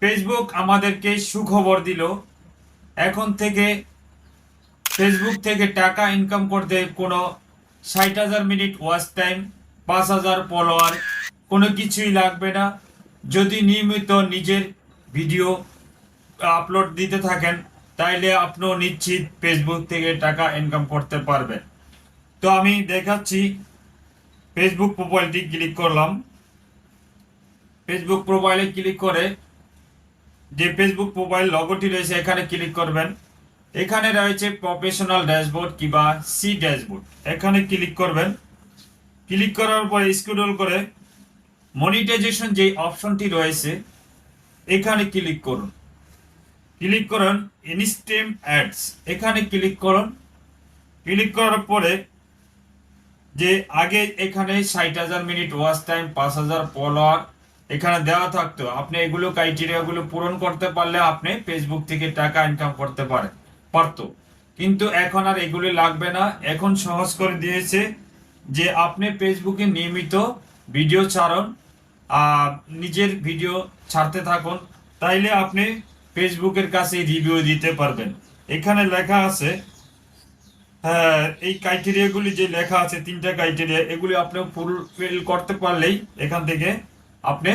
Facebook আমাদেরকে সুখবর দিল। এখন থেকে ফেসবুক থেকে টাকা ইনকাম করতে কোনো 60,000 মিনিট ওয়াচ টাইম, 5,000 ফলোয়ার, কোনো কিছুই লাগবে না। যদি নিয়মিত নিজের ভিডিও আপলোড দিতে থাকেন তাইলে আপনিও নিশ্চিত ফেসবুক থেকে টাকা ইনকাম করতে পারবেন। তো আমি দেখাচ্ছি। ফেসবুক প্রোফাইলটি ক্লিক করলাম। ফেসবুক প্রোফাইলে ক্লিক করে যে ফেসবুক প্রোফাইল লগোটি রয়েছে এখানে ক্লিক করবেন। এখানে রয়েছে প্রফেশনাল ড্যাশবোর্ড কিংবা সি ড্যাশবোর্ড, এখানে ক্লিক করবেন। ক্লিক করার পরে স্ক্রল করে মনিটাইজেশন যে অপশনটি রয়েছে এখানে ক্লিক করুন। ক্লিক করুন ইনস্ট্রিম অ্যাডস, এখানে ক্লিক করুন। ক্লিক করার পরে যে আগে এখানে 60,000 মিনিট ওয়াচ টাইম, 5,000 ফলোয়ার এখানে দেওয়া থাকতো, আপনি এগুলো ক্রাইটেরিয়াগুলো পূরণ করতে পারলে আপনি ফেসবুক থেকে টাকা ইনকাম করতে পারতো। কিন্তু এখন আর এগুলি লাগবে না। এখন সহজ করে দিয়েছে যে আপনি ফেসবুকে নিয়মিত ভিডিও ছাড়ুন, নিজের ভিডিও ছাড়তে থাকুন, তাইলে আপনি ফেসবুকের কাছে রিভিউ দিতে পারবেন। এখানে লেখা আছে, হ্যাঁ, এই ক্রাইটেরিয়াগুলি যে লেখা আছে 3টা ক্রাইটেরিয়া, এগুলি আপনি ফুলফিল করতে পারলেই এখান থেকে আপনি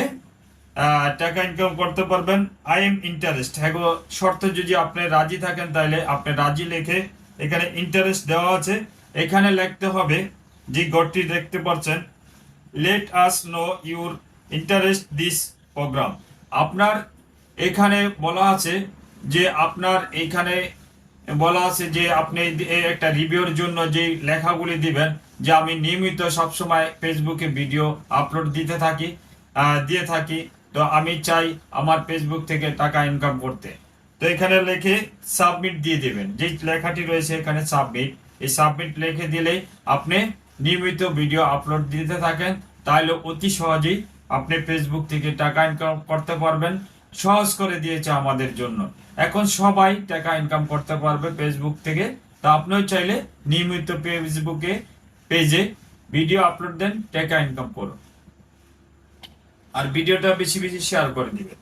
টাকা ইনকাম করতে পারবেন। আই এম ইন্টারেস্ট, হ্যাঁ শর্তে যদি আপনি রাজি থাকেন তাহলে আপনি রাজি লিখে এখানে ইন্টারেস্ট দেওয়া আছে, এখানে লিখতে হবে যে গড়টি দেখতে পাচ্ছেন, let us know your interest this programme. আপনার এখানে বলা আছে যে আপনার এখানে বলা আছে যে আপনি একটা রিভিউর জন্য যে লেখাগুলি দিবেন, যে আমি নিয়মিত সবসময় ফেসবুকে ভিডিও আপলোড দিয়ে থাকি, তো আমি চাই আমার ফেসবুক থেকে টাকা ইনকাম করতে। তো এখানে লিখে সাবমিট দিয়ে দেবেন, যে লেখাটি রয়েছে এখানে সাবমিট, এই সাবমিট লিখে দিলেই আপনি নিয়মিত ভিডিও আপলোড দিতে থাকেন, তাহলে অতি সহজেই আপনি ফেসবুক থেকে টাকা ইনকাম করতে পারবেন। সহজ করে দিয়েছে আমাদের জন্য, এখন সবাই টাকা ইনকাম করতে পারবে ফেসবুক থেকে। তা আপনিও চাইলে নিয়মিত ফেসবুকে পেজে ভিডিও আপলোড দেন, টাকা ইনকাম করুন, আর ভিডিওটা বেশি বেশি শেয়ার করে দিবেন।